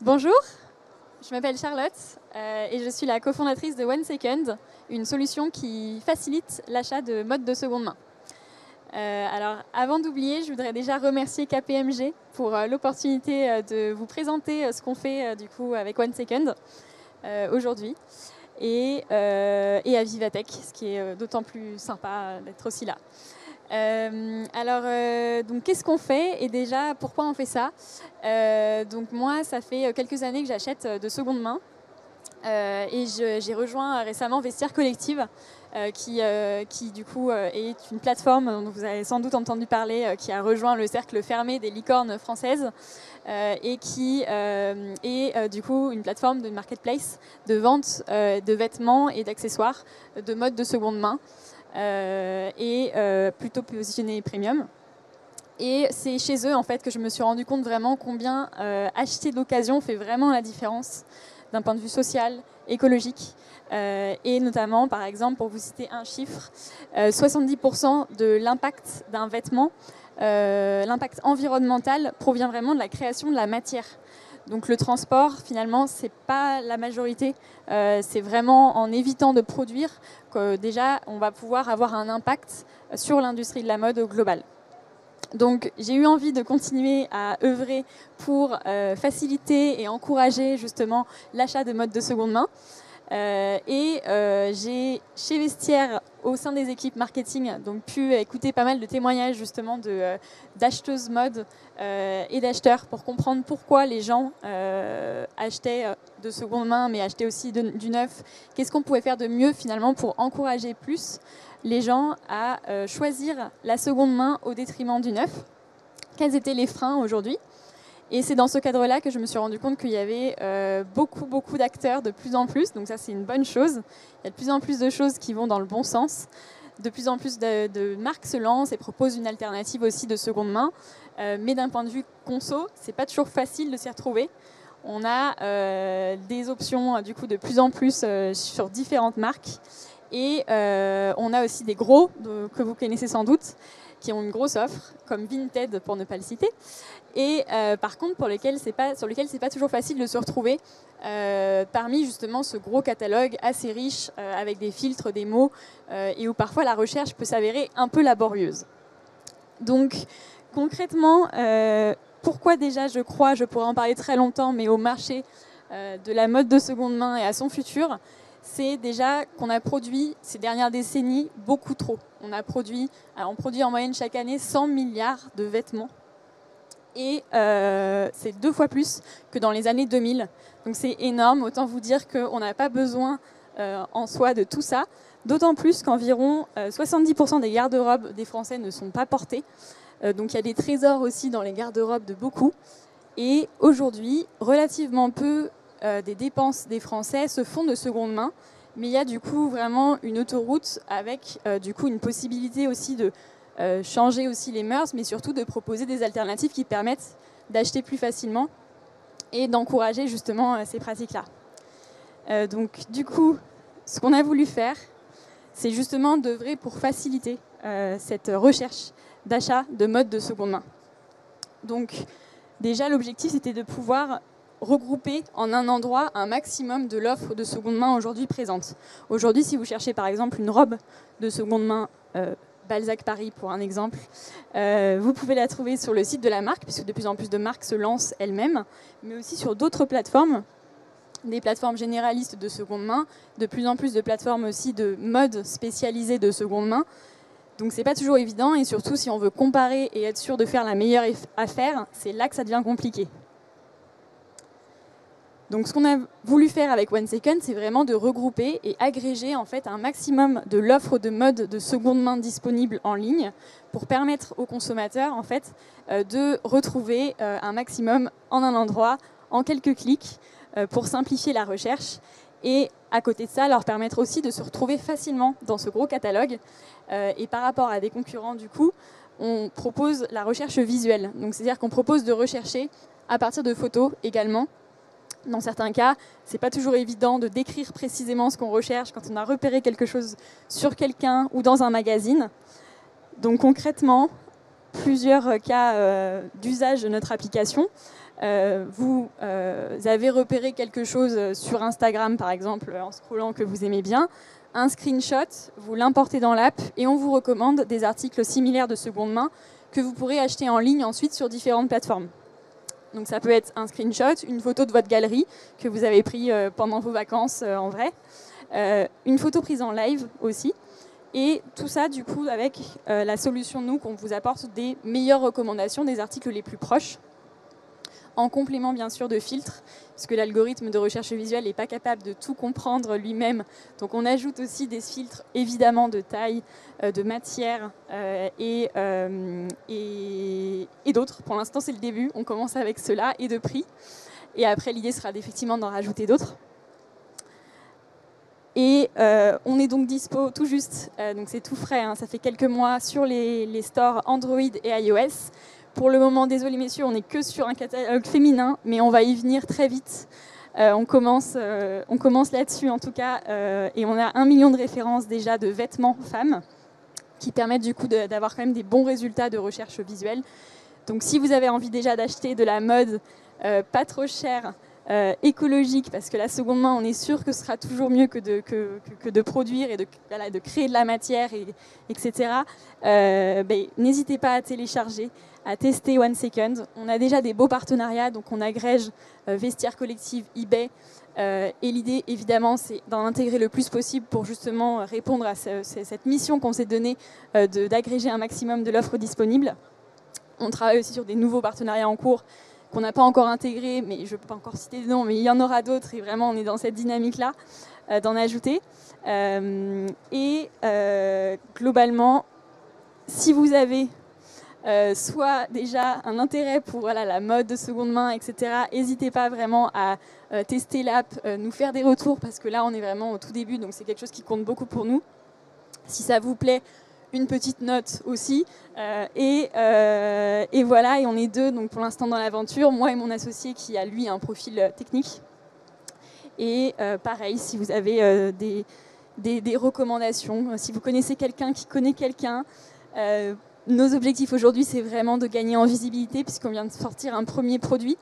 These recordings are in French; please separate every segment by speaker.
Speaker 1: Bonjour, je m'appelle Charlotte et je suis la cofondatrice de OneSecond, une solution qui facilite l'achat de modes de seconde main. Alors, avant d'oublier, je voudrais déjà remercier KPMG pour l'opportunité de vous présenter ce qu'on fait du coup avec OneSecond aujourd'hui et à Vivatech, ce qui est d'autant plus sympa d'être aussi là. Donc qu'est-ce qu'on fait et déjà pourquoi on fait ça? Donc moi, ça fait quelques années que j'achète de seconde main et j'ai rejoint récemment Vestiaire Collective qui du coup est une plateforme dont vous avez sans doute entendu parler, qui a rejoint le cercle fermé des licornes françaises et qui est du coup une plateforme de marketplace de vente de vêtements et d'accessoires de mode de seconde main. Plutôt positionné premium. Et c'est chez eux en fait que je me suis rendu compte vraiment combien acheter d'occasion fait vraiment la différence d'un point de vue social, écologique et notamment par exemple pour vous citer un chiffre, 70% de l'impact d'un vêtement, l'impact environnemental provient vraiment de la création de la matière. Donc le transport, finalement, c'est pas la majorité. C'est vraiment en évitant de produire que déjà on va pouvoir avoir un impact sur l'industrie de la mode au global. Donc j'ai eu envie de continuer à œuvrer pour faciliter et encourager justement l'achat de modes de seconde main. J'ai chez Vestiaire, au sein des équipes marketing, donc pu écouter pas mal de témoignages justement d'acheteuses mode et d'acheteurs pour comprendre pourquoi les gens achetaient de seconde main mais achetaient aussi du neuf. Qu'est-ce qu'on pouvait faire de mieux finalement pour encourager plus les gens à choisir la seconde main au détriment du neuf? Quels étaient les freins aujourd'hui? Et c'est dans ce cadre-là que je me suis rendu compte qu'il y avait beaucoup d'acteurs de plus en plus. Donc ça, c'est une bonne chose. Il y a de plus en plus de choses qui vont dans le bon sens. De plus en plus de marques se lancent et proposent une alternative aussi de seconde main. Mais d'un point de vue conso, c'est pas toujours facile de s'y retrouver. On a des options du coup de plus en plus sur différentes marques. Et on a aussi des gros que vous connaissez sans doute, qui ont une grosse offre, comme Vinted pour ne pas le citer. Et par contre, sur lesquels c'est pas toujours facile de se retrouver parmi justement ce gros catalogue assez riche avec des filtres, des mots, et où parfois la recherche peut s'avérer un peu laborieuse. Donc concrètement, pourquoi déjà je pourrais en parler très longtemps, mais au marché de la mode de seconde main et à son futur, c'est déjà qu'on a produit ces dernières décennies beaucoup trop. On produit en moyenne chaque année 100 milliards de vêtements. Et c'est 2 fois plus que dans les années 2000. Donc c'est énorme, autant vous dire qu'on n'a pas besoin en soi de tout ça. D'autant plus qu'environ 70% des garde-robes des Français ne sont pas portés. Donc il y a des trésors aussi dans les garde-robes de beaucoup. Et aujourd'hui, relativement peu des dépenses des Français se font de seconde main. Mais il y a du coup vraiment une autoroute avec du coup une possibilité aussi de changer aussi les mœurs, mais surtout de proposer des alternatives qui permettent d'acheter plus facilement et d'encourager justement ces pratiques-là. Donc du coup, ce qu'on a voulu faire, c'est justement d'œuvrer pour faciliter cette recherche d'achat de modes de seconde main. Donc déjà, l'objectif, c'était de pouvoir regrouper en un endroit un maximum de l'offre de seconde main aujourd'hui présente. Aujourd'hui, si vous cherchez par exemple une robe de seconde main Balzac Paris pour un exemple, vous pouvez la trouver sur le site de la marque, puisque de plus en plus de marques se lancent elles-mêmes, mais aussi sur d'autres plateformes, des plateformes généralistes de seconde main, de plus en plus de plateformes aussi de mode spécialisée de seconde main. Donc c'est pas toujours évident, et surtout si on veut comparer et être sûr de faire la meilleure affaire, c'est là que ça devient compliqué. Donc ce qu'on a voulu faire avec OneSecond, c'est vraiment de regrouper et agréger en fait un maximum de l'offre de mode de seconde main disponible en ligne pour permettre aux consommateurs en fait de retrouver un maximum en un endroit, en quelques clics, pour simplifier la recherche et à côté de ça, leur permettre aussi de se retrouver facilement dans ce gros catalogue. Et par rapport à des concurrents du coup, on propose la recherche visuelle. Donc c'est-à-dire qu'on propose de rechercher à partir de photos également. Dans certains cas, ce n'est pas toujours évident de décrire précisément ce qu'on recherche quand on a repéré quelque chose sur quelqu'un ou dans un magazine. Donc concrètement, plusieurs cas d'usage de notre application. vous avez repéré quelque chose sur Instagram, par exemple, en scrollant que vous aimez bien, un screenshot, vous l'importez dans l'app et on vous recommande des articles similaires de seconde main que vous pourrez acheter en ligne ensuite sur différentes plateformes. Donc ça peut être un screenshot, une photo de votre galerie que vous avez pris pendant vos vacances en vrai, une photo prise en live aussi, et tout ça du coup avec la solution nous qu'on vous apporte des meilleures recommandations des articles les plus proches, en complément bien sûr de filtres, parce que l'algorithme de recherche visuelle n'est pas capable de tout comprendre lui-même. Donc on ajoute aussi des filtres évidemment de taille, de matière et d'autres. Pour l'instant c'est le début, on commence avec cela et de prix. Et après l'idée sera effectivement d'en rajouter d'autres. Et on est donc dispo tout juste, donc c'est tout frais, hein, ça fait quelques mois sur les stores Android et iOS. Pour le moment, désolé messieurs, on n'est que sur un catalogue féminin, mais on va y venir très vite. On commence là-dessus en tout cas, et on a 1 million de références déjà de vêtements femmes qui permettent du coup d'avoir quand même des bons résultats de recherche visuelle. Donc si vous avez envie déjà d'acheter de la mode pas trop chère, écologique, parce que la seconde main, on est sûr que ce sera toujours mieux que de produire et de créer de la matière, etc. N'hésitez pas à télécharger, à tester One Second. On a déjà des beaux partenariats, donc on agrège Vestiaire Collective, eBay, et l'idée, évidemment, c'est d'en intégrer le plus possible pour justement répondre à cette mission qu'on s'est donnée d'agréger un maximum de l'offre disponible. On travaille aussi sur des nouveaux partenariats en cours qu'on n'a pas encore intégrés, mais je ne peux pas encore citer de noms, mais il y en aura d'autres, et vraiment on est dans cette dynamique-là d'en ajouter. Globalement, si vous avez soit déjà un intérêt pour la mode de seconde main, etc., n'hésitez pas vraiment à tester l'app, nous faire des retours, parce que là on est vraiment au tout début, donc c'est quelque chose qui compte beaucoup pour nous. Si ça vous plaît, une petite note aussi, et voilà, et on est deux donc pour l'instant dans l'aventure, moi et mon associé qui a lui un profil technique, et pareil, si vous avez des recommandations, si vous connaissez quelqu'un qui connaît quelqu'un, nos objectifs aujourd'hui c'est vraiment de gagner en visibilité puisqu'on vient de sortir un premier produit.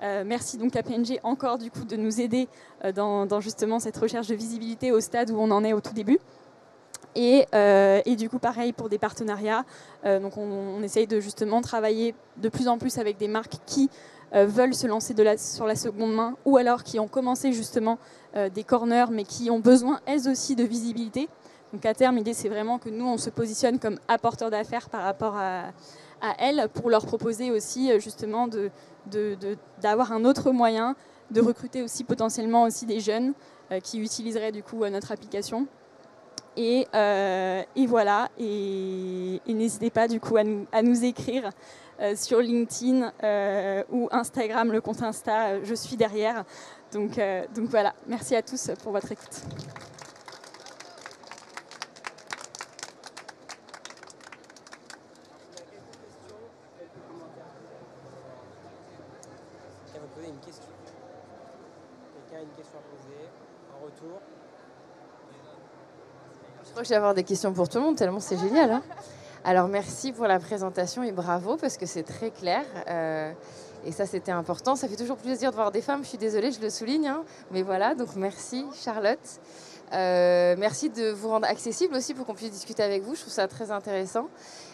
Speaker 1: Merci donc à PNG encore du coup de nous aider dans justement cette recherche de visibilité au stade où on en est au tout début. Et du coup, pareil pour des partenariats. Donc on essaye de justement travailler de plus en plus avec des marques qui veulent se lancer sur la seconde main ou alors qui ont commencé justement des corners mais qui ont besoin elles aussi de visibilité. Donc à terme, l'idée c'est vraiment que nous, on se positionne comme apporteurs d'affaires par rapport à elles pour leur proposer aussi justement d'avoir un autre moyen de recruter aussi potentiellement aussi des jeunes qui utiliseraient du coup notre application. Et voilà, et n'hésitez pas du coup à nous écrire sur LinkedIn ou Instagram, le compte Insta, je suis derrière. Donc voilà, merci à tous pour votre écoute.
Speaker 2: Quelqu'un veut poser une question? Quelqu'un a une question à poser? En retour?
Speaker 3: Je crois que je vais avoir des questions pour tout le monde, tellement c'est génial. Hein. Alors merci pour la présentation et bravo parce que c'est très clair. Et ça, c'était important. Ça fait toujours plaisir de voir des femmes. Je suis désolée, je le souligne. Hein. Mais voilà, donc merci Charlotte. Merci de vous rendre accessible aussi pour qu'on puisse discuter avec vous. Je trouve ça très intéressant.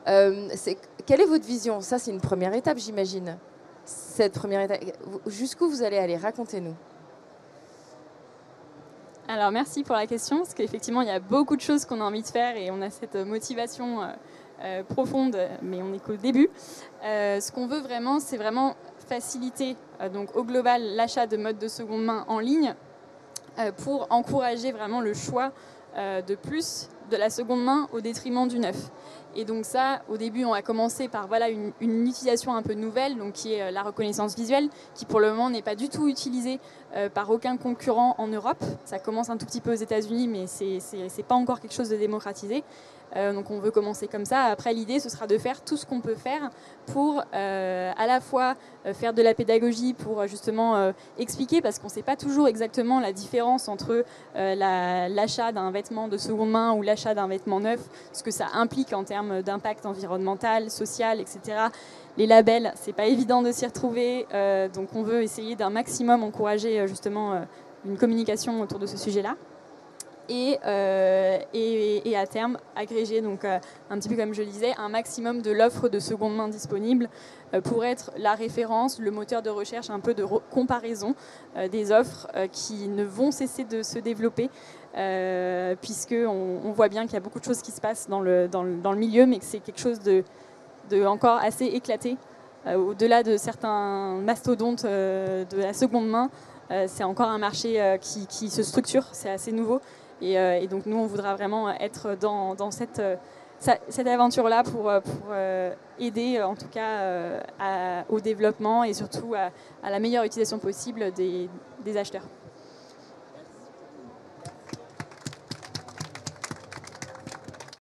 Speaker 3: Quelle est votre vision? Ça, c'est une première étape, j'imagine. Cette première étape, jusqu'où vous allez aller? Racontez-nous.
Speaker 1: Alors merci pour la question, parce qu'effectivement il y a beaucoup de choses qu'on a envie de faire et on a cette motivation profonde, mais on n'est qu'au début. Ce qu'on veut vraiment, c'est vraiment faciliter donc au global l'achat de modes de seconde main en ligne pour encourager vraiment le choix de plus de la seconde main au détriment du neuf. Et donc ça, au début, on a commencé par une utilisation un peu nouvelle, donc qui est la reconnaissance visuelle, qui pour le moment n'est pas du tout utilisée par aucun concurrent en Europe. Ça commence un tout petit peu aux États-Unis, mais c'est pas encore quelque chose de démocratisé. Donc on veut commencer comme ça. Après, l'idée, ce sera de faire tout ce qu'on peut faire pour à la fois faire de la pédagogie, pour justement expliquer, parce qu'on ne sait pas toujours exactement la différence entre l'achat d'un vêtement de seconde main ou l'achat d'un vêtement neuf, ce que ça implique en termes d'impact environnemental, social, etc. Les labels, c'est pas évident de s'y retrouver, donc on veut essayer d'un maximum encourager justement une communication autour de ce sujet-là. Et à terme agréger, donc un petit peu comme je le disais, un maximum de l'offre de seconde main disponible pour être la référence, le moteur de recherche, un peu de comparaison des offres qui ne vont cesser de se développer, puisqu'on voit bien qu'il y a beaucoup de choses qui se passent dans le milieu, mais que c'est quelque chose de encore assez éclaté. Au-delà de certains mastodontes de la seconde main, c'est encore un marché qui se structure, c'est assez nouveau. Et donc nous, on voudra vraiment être dans cette aventure-là pour aider en tout cas au développement et surtout à la meilleure utilisation possible des acheteurs.